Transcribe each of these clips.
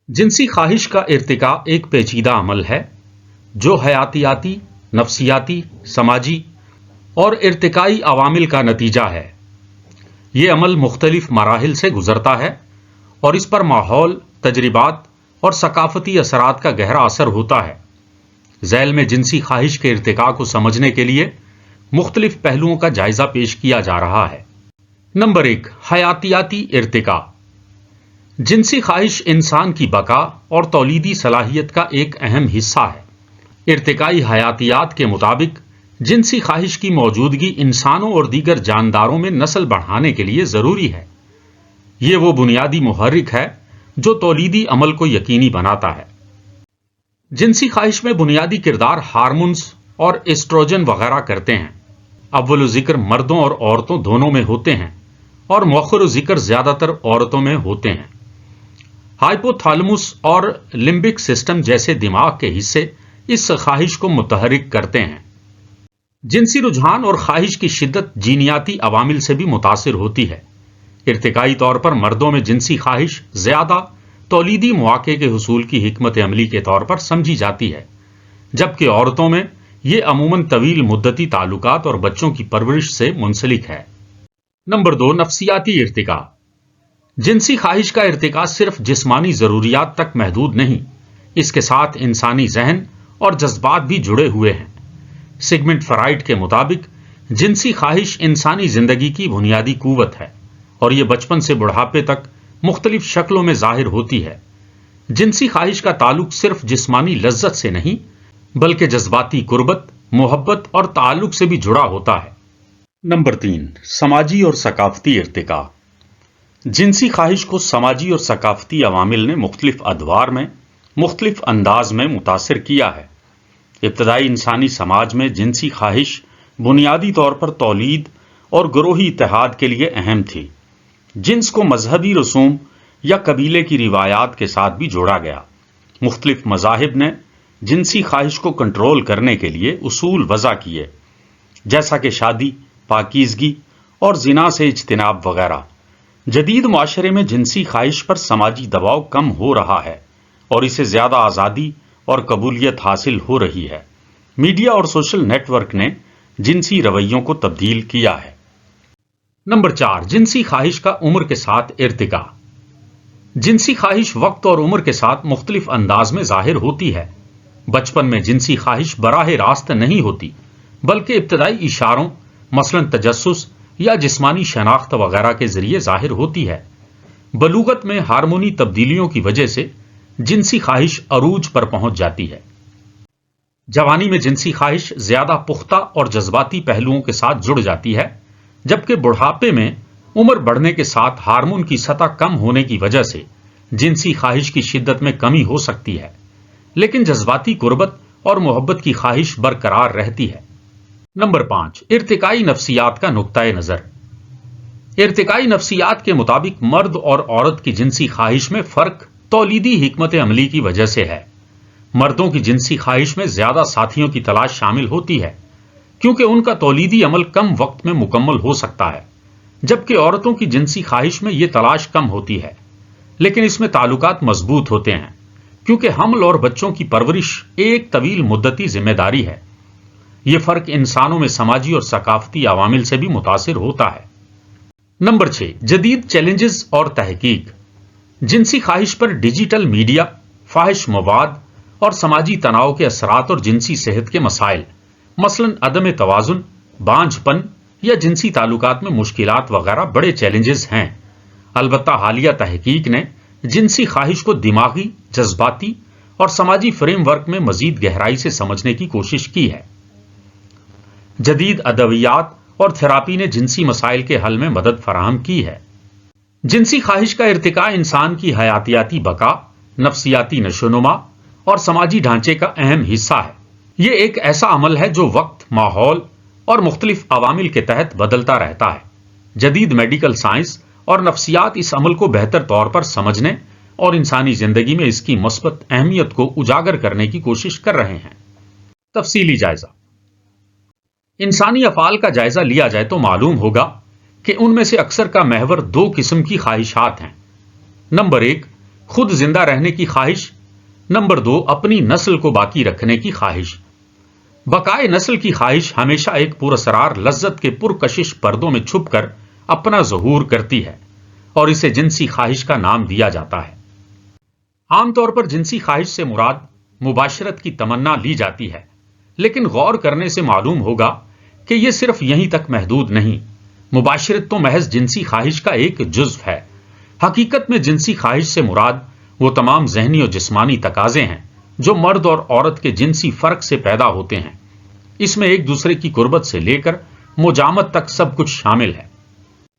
جنسی خواہش کا ارتقاء ایک پیچیدہ عمل ہے جو حیاتیاتی، نفسیاتی، سماجی اور ارتقائی عوامل کا نتیجہ ہے۔ یہ عمل مختلف مراحل سے گزرتا ہے اور اس پر ماحول، تجربات اور ثقافتی اثرات کا گہرا اثر ہوتا ہے۔ ذیل میں جنسی خواہش کے ارتقاء کو سمجھنے کے لیے مختلف پہلوؤں کا جائزہ پیش کیا جا رہا ہے۔ نمبر 1، حیاتیاتی ارتقاء۔ جنسی خواہش انسان کی بقا اور تولیدی صلاحیت کا ایک اہم حصہ ہے۔ ارتقائی حیاتیات کے مطابق جنسی خواہش کی موجودگی انسانوں اور دیگر جانداروں میں نسل بڑھانے کے لیے ضروری ہے۔ یہ وہ بنیادی محرک ہے جو تولیدی عمل کو یقینی بناتا ہے۔ جنسی خواہش میں بنیادی کردار ہارمونز اور ایسٹروجن وغیرہ کرتے ہیں۔ اول ذکر مردوں اور عورتوں دونوں میں ہوتے ہیں اور مؤخر ذکر زیادہ تر عورتوں میں ہوتے ہیں۔ ہائپوتھالموس اور لمبک سسٹم جیسے دماغ کے حصے اس خواہش کو متحرک کرتے ہیں۔ جنسی رجحان اور خواہش کی شدت جینیاتی عوامل سے بھی متاثر ہوتی ہے۔ ارتقائی طور پر مردوں میں جنسی خواہش زیادہ تولیدی مواقع کے حصول کی حکمت عملی کے طور پر سمجھی جاتی ہے، جبکہ عورتوں میں یہ عموماً طویل مدتی تعلقات اور بچوں کی پرورش سے منسلک ہے۔ نمبر 2، نفسیاتی ارتقاء۔ جنسی خواہش کا ارتقاء صرف جسمانی ضروریات تک محدود نہیں، اس کے ساتھ انسانی ذہن اور جذبات بھی جڑے ہوئے ہیں۔ سگمنڈ فرائڈ کے مطابق جنسی خواہش انسانی زندگی کی بنیادی قوت ہے اور یہ بچپن سے بڑھاپے تک مختلف شکلوں میں ظاہر ہوتی ہے۔ جنسی خواہش کا تعلق صرف جسمانی لذت سے نہیں بلکہ جذباتی قربت، محبت اور تعلق سے بھی جڑا ہوتا ہے۔ نمبر 3، سماجی اور ثقافتی ارتقاء۔ جنسی خواہش کو سماجی اور ثقافتی عوامل نے مختلف ادوار میں مختلف انداز میں متاثر کیا ہے۔ ابتدائی انسانی سماج میں جنسی خواہش بنیادی طور پر تولید اور گروہی اتحاد کے لیے اہم تھی۔ جنس کو مذہبی رسوم یا قبیلے کی روایات کے ساتھ بھی جوڑا گیا۔ مختلف مذاہب نے جنسی خواہش کو کنٹرول کرنے کے لیے اصول وضع کیے، جیسا کہ شادی، پاکیزگی اور زنا سے اجتناب وغیرہ۔ جدید معاشرے میں جنسی خواہش پر سماجی دباؤ کم ہو رہا ہے اور اسے زیادہ آزادی اور قبولیت حاصل ہو رہی ہے۔ میڈیا اور سوشل نیٹ ورک نے جنسی رویوں کو تبدیل کیا ہے۔ نمبر 4، جنسی خواہش کا عمر کے ساتھ ارتقاء۔ جنسی خواہش وقت اور عمر کے ساتھ مختلف انداز میں ظاہر ہوتی ہے۔ بچپن میں جنسی خواہش براہ راست نہیں ہوتی بلکہ ابتدائی اشاروں، مثلاً تجسس یا جسمانی شناخت وغیرہ کے ذریعے ظاہر ہوتی ہے۔ بلوغت میں ہارمونی تبدیلیوں کی وجہ سے جنسی خواہش عروج پر پہنچ جاتی ہے۔ جوانی میں جنسی خواہش زیادہ پختہ اور جذباتی پہلوؤں کے ساتھ جڑ جاتی ہے، جبکہ بڑھاپے میں عمر بڑھنے کے ساتھ ہارمون کی سطح کم ہونے کی وجہ سے جنسی خواہش کی شدت میں کمی ہو سکتی ہے، لیکن جذباتی قربت اور محبت کی خواہش برقرار رہتی ہے۔ نمبر 5، ارتقائی نفسیات کا نقطۂ نظر۔ ارتقائی نفسیات کے مطابق مرد اور عورت کی جنسی خواہش میں فرق تولیدی حکمت عملی کی وجہ سے ہے۔ مردوں کی جنسی خواہش میں زیادہ ساتھیوں کی تلاش شامل ہوتی ہے کیونکہ ان کا تولیدی عمل کم وقت میں مکمل ہو سکتا ہے، جبکہ عورتوں کی جنسی خواہش میں یہ تلاش کم ہوتی ہے لیکن اس میں تعلقات مضبوط ہوتے ہیں کیونکہ حمل اور بچوں کی پرورش ایک طویل مدتی ذمہ داری ہے۔ یہ فرق انسانوں میں سماجی اور ثقافتی عوامل سے بھی متاثر ہوتا ہے۔ نمبر 6، جدید چیلنجز اور تحقیق۔ جنسی خواہش پر ڈیجیٹل میڈیا، فاحش مواد اور سماجی تناؤ کے اثرات اور جنسی صحت کے مسائل، مثلاً عدم توازن، بانجھ پن یا جنسی تعلقات میں مشکلات وغیرہ بڑے چیلنجز ہیں۔ البتہ حالیہ تحقیق نے جنسی خواہش کو دماغی، جذباتی اور سماجی فریم ورک میں مزید گہرائی سے سمجھنے کی کوشش کی ہے۔ جدید ادویات اور تھراپی نے جنسی مسائل کے حل میں مدد فراہم کی ہے۔ جنسی خواہش کا ارتقاء انسان کی حیاتیاتی بقا، نفسیاتی نشوونما اور سماجی ڈھانچے کا اہم حصہ ہے۔ یہ ایک ایسا عمل ہے جو وقت، ماحول اور مختلف عوامل کے تحت بدلتا رہتا ہے۔ جدید میڈیکل سائنس اور نفسیات اس عمل کو بہتر طور پر سمجھنے اور انسانی زندگی میں اس کی مثبت اہمیت کو اجاگر کرنے کی کوشش کر رہے ہیں۔ تفصیلی جائزہ۔ انسانی افعال کا جائزہ لیا جائے تو معلوم ہوگا کہ ان میں سے اکثر کا محور دو قسم کی خواہشات ہیں۔ نمبر 1، خود زندہ رہنے کی خواہش، نمبر 2 اپنی نسل کو باقی رکھنے کی خواہش۔ بقائے نسل کی خواہش ہمیشہ ایک پراسرار لذت کے پرکشش پردوں میں چھپ کر اپنا ظہور کرتی ہے اور اسے جنسی خواہش کا نام دیا جاتا ہے۔ عام طور پر جنسی خواہش سے مراد مباشرت کی تمنا لی جاتی ہے، لیکن غور کرنے سے معلوم ہوگا کہ یہ صرف یہیں تک محدود نہیں۔ مباشرت تو محض جنسی خواہش کا ایک جزو ہے۔ حقیقت میں جنسی خواہش سے مراد وہ تمام ذہنی اور جسمانی تقاضے ہیں جو مرد اور عورت کے جنسی فرق سے پیدا ہوتے ہیں۔ اس میں ایک دوسرے کی قربت سے لے کر مجامت تک سب کچھ شامل ہے۔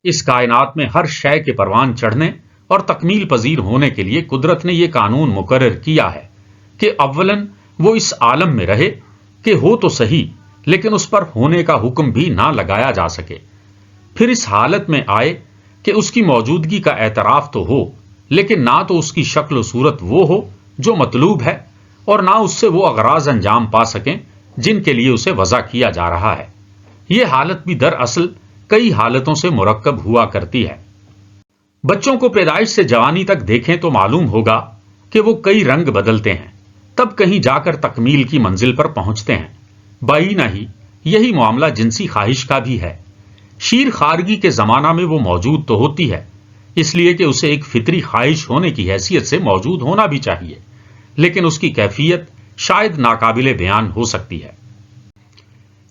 اس کائنات میں ہر شے کے پروان چڑھنے اور تکمیل پذیر ہونے کے لیے قدرت نے یہ قانون مقرر کیا ہے کہ اولاً وہ اس عالم میں رہے کہ ہو تو صحیح، لیکن اس پر ہونے کا حکم بھی نہ لگایا جا سکے، پھر اس حالت میں آئے کہ اس کی موجودگی کا اعتراف تو ہو، لیکن نہ تو اس کی شکل و صورت وہ ہو جو مطلوب ہے اور نہ اس سے وہ اغراض انجام پا سکیں جن کے لیے اسے وضع کیا جا رہا ہے۔ یہ حالت بھی دراصل کئی حالتوں سے مرکب ہوا کرتی ہے۔ بچوں کو پیدائش سے جوانی تک دیکھیں تو معلوم ہوگا کہ وہ کئی رنگ بدلتے ہیں، تب کہیں جا کر تکمیل کی منزل پر پہنچتے ہیں۔ بعینہ ہی یہی معاملہ جنسی خواہش کا بھی ہے۔ شیر خارگی کے زمانہ میں وہ موجود تو ہوتی ہے، اس لیے کہ اسے ایک فطری خواہش ہونے کی حیثیت سے موجود ہونا بھی چاہیے، لیکن اس کی کیفیت شاید ناقابل بیان ہو سکتی ہے۔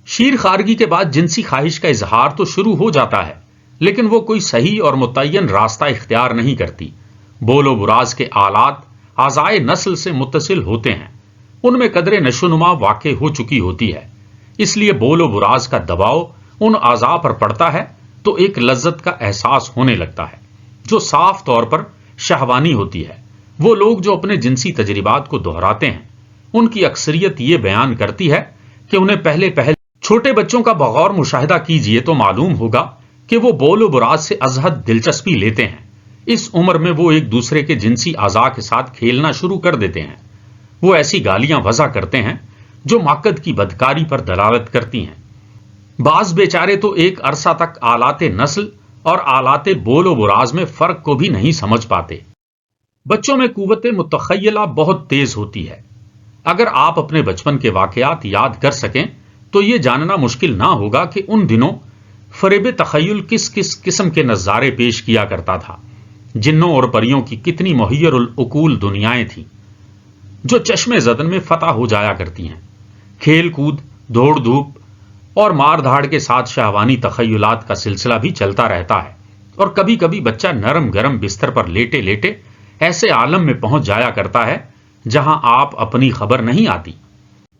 شیر خارگی کے بعد جنسی خواہش کا اظہار تو شروع ہو جاتا ہے، لیکن وہ کوئی صحیح اور متعین راستہ اختیار نہیں کرتی۔ بول و براز کے آلات اعضائے نسل سے متصل ہوتے ہیں، ان میں قدر نشوونما واقع ہو چکی ہوتی ہے، اس لیے بول و براز کا دباؤ ان اعضاء پر پڑتا ہے تو ایک لذت کا احساس ہونے لگتا ہے جو صاف طور پر شہوانی ہوتی ہے۔ وہ لوگ جو اپنے جنسی تجربات کو دہراتے ہیں، ان کی اکثریت یہ بیان کرتی ہے کہ انہیں پہلے چھوٹے بچوں کا بغور مشاہدہ کیجئے تو معلوم ہوگا کہ وہ بول و براز سے ازحد دلچسپی لیتے ہیں۔ اس عمر میں وہ ایک دوسرے کے جنسی اعضاء کے ساتھ کھیلنا شروع کر دیتے ہیں۔ وہ ایسی گالیاں وضع کرتے ہیں جو ماقد کی بدکاری پر دلالت کرتی ہیں۔ بعض بیچارے تو ایک عرصہ تک آلات نسل اور آلات بول و براز میں فرق کو بھی نہیں سمجھ پاتے۔ بچوں میں قوت متخیلہ بہت تیز ہوتی ہے۔ اگر آپ اپنے بچپن کے واقعات یاد کر سکیں تو یہ جاننا مشکل نہ ہوگا کہ ان دنوں فریب تخیل کس کس قسم کے نظارے پیش کیا کرتا تھا۔ جنوں اور پریوں کی کتنی محیر العقول دنیایں تھیں جو چشم زدن میں فتح ہو جایا کرتی ہیں۔ کھیل کود، دوڑ دھوپ اور مار دھاڑ کے ساتھ شہوانی تخیلات کا سلسلہ بھی چلتا رہتا ہے، اور کبھی کبھی بچہ نرم گرم بستر پر لیٹے لیٹے ایسے عالم میں پہنچ جایا کرتا ہے جہاں آپ اپنی خبر نہیں آتی۔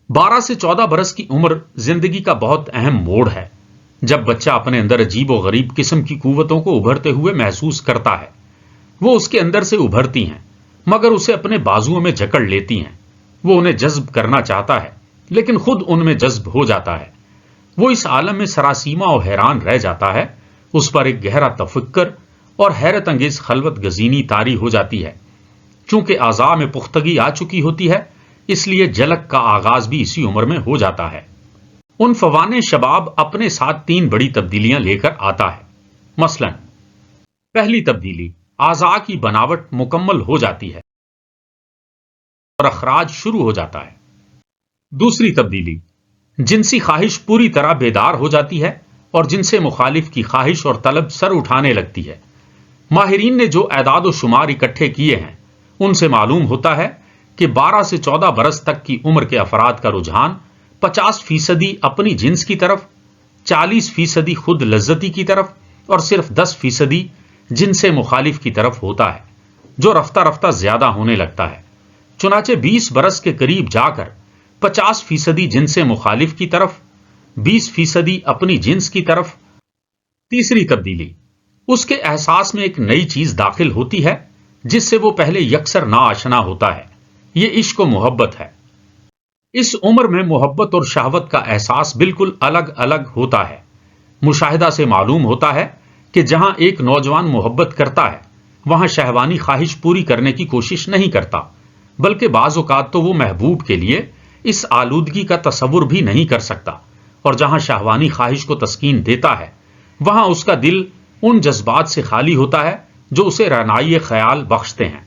12 سے 14 برس کی عمر زندگی کا بہت اہم موڑ ہے، جب بچہ اپنے اندر عجیب و غریب قسم کی قوتوں کو ابھرتے ہوئے محسوس کرتا ہے۔ وہ اس کے اندر سے ابھرتی ہیں مگر اسے اپنے بازوؤں میں جکڑ لیتی ہیں۔ وہ انہیں جذب کرنا چاہتا ہے لیکن خود ان میں جذب ہو جاتا ہے۔ وہ اس عالم میں سراسیمہ اور حیران رہ جاتا ہے۔ اس پر ایک گہرا تفکر اور حیرت انگیز خلوت گزینی طاری ہو جاتی ہے۔ چونکہ اعضاء میں پختگی آ چکی ہوتی ہے، اس لیے جلک کا آغاز بھی اسی عمر میں ہو جاتا ہے۔ ان فوان شباب اپنے ساتھ 3 بڑی تبدیلیاں لے کر آتا ہے۔ مثلا پہلی تبدیلی، اعضاء کی بناوٹ مکمل ہو جاتی ہے اور اخراج شروع ہو جاتا ہے۔ دوسری تبدیلی، جنسی خواہش پوری طرح بیدار ہو جاتی ہے اور جنس مخالف کی خواہش اور طلب سر اٹھانے لگتی ہے۔ ماہرین نے جو اعداد و شمار اکٹھے کیے ہیں ان سے معلوم ہوتا ہے کہ 12 سے 14 برس تک کی عمر کے افراد کا رجحان 50% اپنی جنس کی طرف، 40% خود لذتی کی طرف اور صرف 10% جنس مخالف کی طرف ہوتا ہے، جو رفتہ رفتہ زیادہ ہونے لگتا ہے۔ چنانچہ 20 برس کے قریب جا کر 50% جنس مخالف کی طرف، 20% اپنی جنس کی طرف۔ تیسری تبدیلی، اس کے احساس میں ایک نئی چیز داخل ہوتی ہے جس سے وہ پہلے یکسر ناآشنا ہوتا ہے۔ یہ عشق و محبت ہے۔ اس عمر میں محبت اور شہوت کا احساس بالکل الگ الگ ہوتا ہے۔ مشاہدہ سے معلوم ہوتا ہے کہ جہاں ایک نوجوان محبت کرتا ہے وہاں شہوانی خواہش پوری کرنے کی کوشش نہیں کرتا، بلکہ بعض اوقات تو وہ محبوب کے لیے اس آلودگی کا تصور بھی نہیں کر سکتا، اور جہاں شہوانی خواہش کو تسکین دیتا ہے وہاں اس کا دل ان جذبات سے خالی ہوتا ہے جو اسے رعنائی خیال بخشتے ہیں۔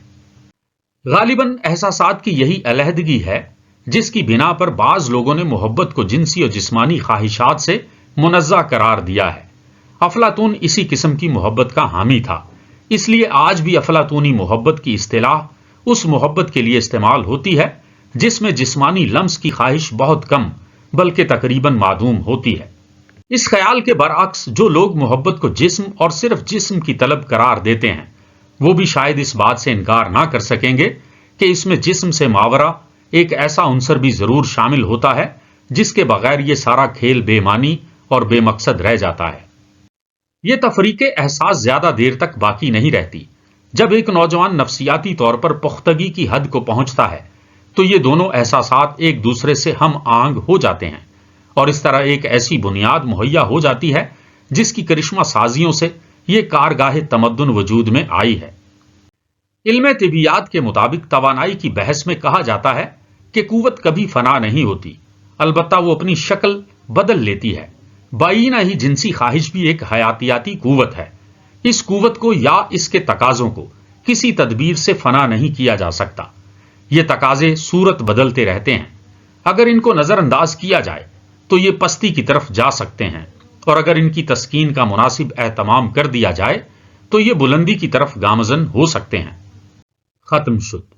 غالباً احساسات کی یہی علیحدگی ہے جس کی بنا پر بعض لوگوں نے محبت کو جنسی اور جسمانی خواہشات سے منزہ قرار دیا ہے۔ افلاطون اسی قسم کی محبت کا حامی تھا، اس لیے آج بھی افلاطونی محبت کی اصطلاح اس محبت کے لیے استعمال ہوتی ہے جس میں جسمانی لمس کی خواہش بہت کم بلکہ تقریباً معدوم ہوتی ہے۔ اس خیال کے برعکس جو لوگ محبت کو جسم اور صرف جسم کی طلب قرار دیتے ہیں وہ بھی شاید اس بات سے انکار نہ کر سکیں گے کہ اس میں جسم سے ماورا ایک ایسا عنصر بھی ضرور شامل ہوتا ہے جس کے بغیر یہ سارا کھیل بے معنی اور بے مقصد رہ جاتا ہے۔ یہ تفریق احساس زیادہ دیر تک باقی نہیں رہتی۔ جب ایک نوجوان نفسیاتی طور پر پختگی کی حد کو پہنچتا ہے تو یہ دونوں احساسات ایک دوسرے سے ہم آہنگ ہو جاتے ہیں اور اس طرح ایک ایسی بنیاد مہیا ہو جاتی ہے جس کی کرشمہ سازیوں سے یہ کارگاہ تمدن وجود میں آئی ہے۔ علم طبیعیات کے مطابق توانائی کی بحث میں کہا جاتا ہے کہ قوت کبھی فنا نہیں ہوتی، البتہ وہ اپنی شکل بدل لیتی ہے۔ بائینہ ہی جنسی خواہش بھی ایک حیاتیاتی قوت ہے۔ اس قوت کو یا اس کے تقاضوں کو کسی تدبیر سے فنا نہیں کیا جا سکتا۔ یہ تقاضے صورت بدلتے رہتے ہیں، اگر ان کو نظر انداز کیا جائے تو یہ پستی کی طرف جا سکتے ہیں، اور اگر ان کی تسکین کا مناسب اہتمام کر دیا جائے تو یہ بلندی کی طرف گامزن ہو سکتے ہیں۔ ختم شد۔